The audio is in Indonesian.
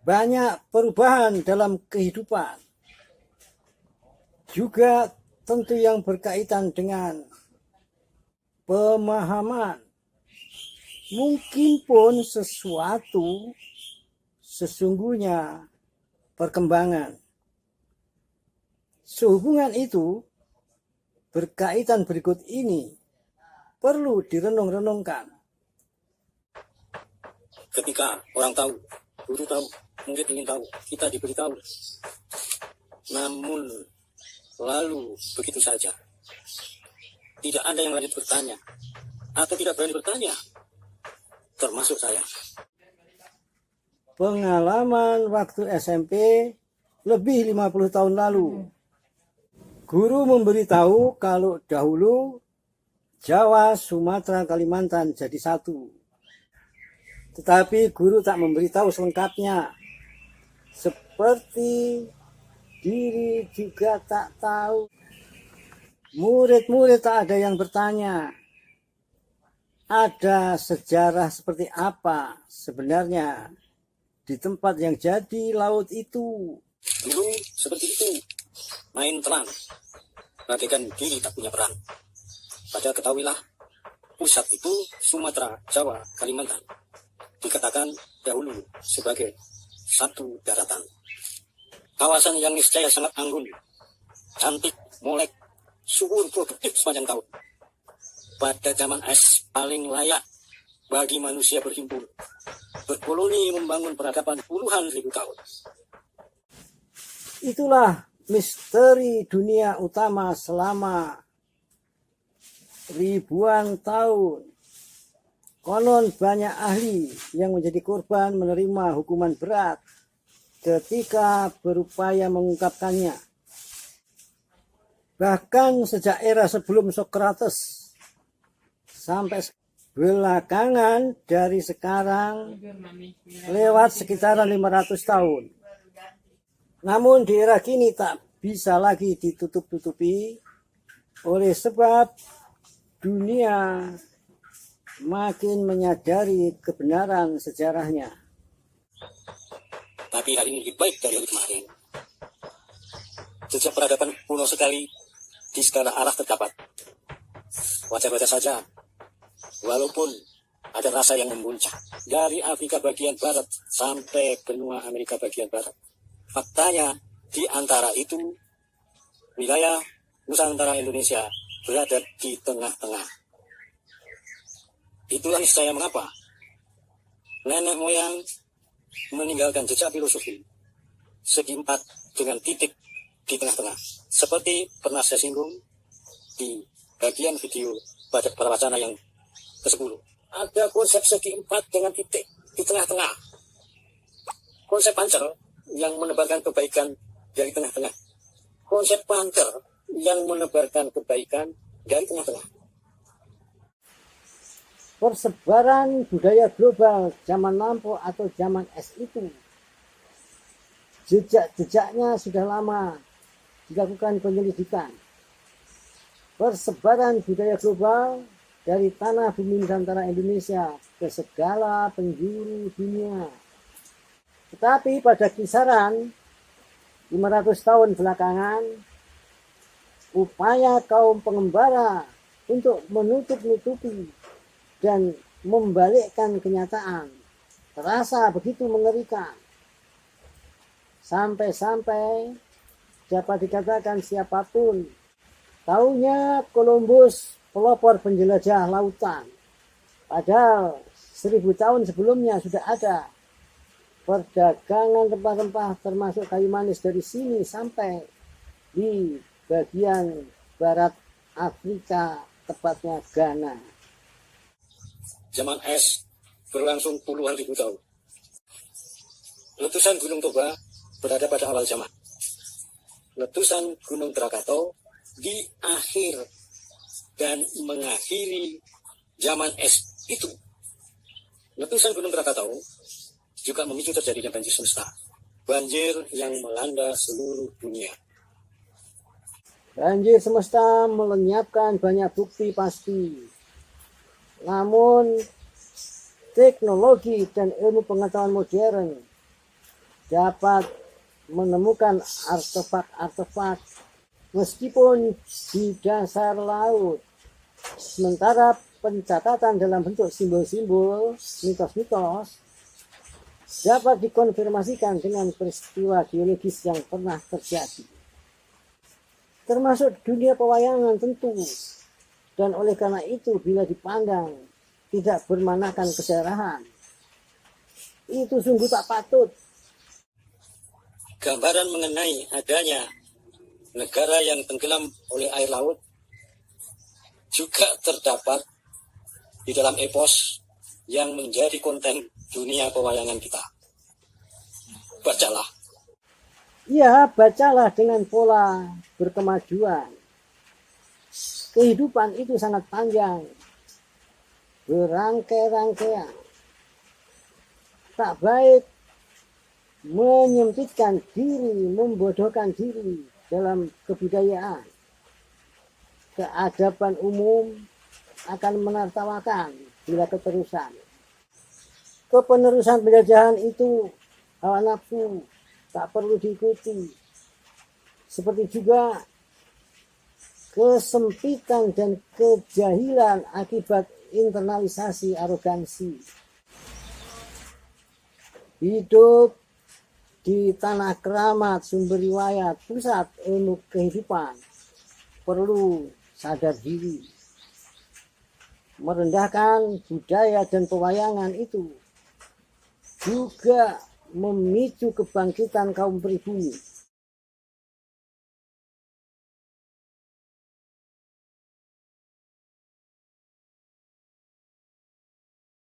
banyak perubahan dalam kehidupan. Juga tentu yang berkaitan dengan pemahaman. Mungkin pun sesuatu sesungguhnya perkembangan. Sehubungan itu berkaitan berikut ini perlu direnung-renungkan. Ketika orang tahu, guru tahu, murid ingin tahu, kita diberitahu. Namun lalu begitu saja. Tidak ada yang lanjut bertanya atau tidak berani bertanya, termasuk saya. Pengalaman waktu SMP lebih 50 tahun lalu. Guru memberitahu kalau dahulu Jawa, Sumatera, Kalimantan jadi satu. Tetapi guru tak memberitahu selengkapnya. Seperti diri juga tak tahu. Murid-murid tak ada yang bertanya. Ada sejarah seperti apa sebenarnya di tempat yang jadi laut itu. Dulu seperti itu, main terang, bagaikan diri tak punya peran. Padahal ketahuilah, pusat itu Sumatera, Jawa, Kalimantan. Dikatakan dahulu sebagai satu daratan. Kawasan yang niscaya sangat anggun, cantik, molek, subur, produktif sepanjang tahun. Pada zaman es paling layak bagi manusia berhimpun, berkoloni membangun peradaban puluhan ribu tahun. Itulah misteri dunia utama selama ribuan tahun. Konon banyak ahli yang menjadi korban menerima hukuman berat ketika berupaya mengungkapkannya. Bahkan sejak era sebelum Socrates sampai belakangan dari sekarang lewat sekitaran 500 tahun. Namun di era kini tak bisa lagi ditutup-tutupi oleh sebab dunia makin menyadari kebenaran sejarahnya. Tapi hari ini lebih baik dari hari kemarin. Jejak peradaban kuno sekali di segala arah terdapat. Wajar-wajar saja, walaupun ada rasa yang memuncak dari Afrika bagian barat sampai benua Amerika bagian barat. Faktanya di antara itu wilayah Nusantara Indonesia berada di tengah-tengah. Itulah saya mengapa nenek moyang meninggalkan jejak filosofi segi empat dengan titik di tengah-tengah. Seperti pernah saya singgung di bagian video pada wacana yang ke-10. Ada konsep segi empat dengan titik di tengah-tengah. Konsep pancer yang menebarkan kebaikan dari tengah-tengah. Konsep pancer yang menebarkan kebaikan dari tengah-tengah. Persebaran budaya global zaman lampau atau zaman es itu jejak-jejaknya sudah lama dilakukan penyelidikan. Persebaran budaya global dari tanah bumi Nusantara Indonesia ke segala penjuru dunia. Tetapi pada kisaran 500 tahun belakangan, upaya kaum pengembara untuk menutup-nutupi dan membalikkan kenyataan terasa begitu mengerikan. Sampai-sampai dapat dikatakan siapapun taunya Columbus pelopor penjelajah lautan. Padahal 1000 tahun sebelumnya sudah ada perdagangan rempah-rempah termasuk kayu manis dari sini sampai di bagian barat Afrika, tepatnya Ghana. Zaman es berlangsung puluhan ribu tahun. Letusan Gunung Toba berada pada awal zaman. Letusan Gunung Krakatau di akhir dan mengakhiri zaman es itu. Letusan Gunung Krakatau juga memicu terjadinya banjir semesta. Banjir yang melanda seluruh dunia. Banjir semesta melenyapkan banyak bukti pasti. Namun teknologi dan ilmu pengetahuan modern dapat menemukan artefak-artefak meskipun di dasar laut. Sementara pencatatan dalam bentuk simbol-simbol, mitos-mitos dapat dikonfirmasikan dengan peristiwa geologis yang pernah terjadi. Termasuk dunia pewayangan tentu. Dan oleh karena itu bila dipandang tidak bermanakan kedaerahan, itu sungguh tak patut. Gambaran mengenai adanya negara yang tenggelam oleh air laut juga terdapat di dalam epos yang menjadi konten dunia pewayangan kita. Bacalah. Ya, bacalah dengan pola berkemajuan. Kehidupan itu sangat panjang, berangkai-rangkaian. Tak baik menyempitkan diri, membodohkan diri dalam kebudayaan. Keadaban umum akan menertawakan bila keterusan. Kepenerusan penjajahan itu hawa nafsu tak perlu diikuti. Seperti juga kesempitan dan kejahilan akibat internalisasi arogansi. Hidup di tanah keramat sumber riwayat pusat ilmu kehidupan perlu sadar diri. Merendahkan budaya dan pewayangan itu juga memicu kebangkitan kaum pribumi.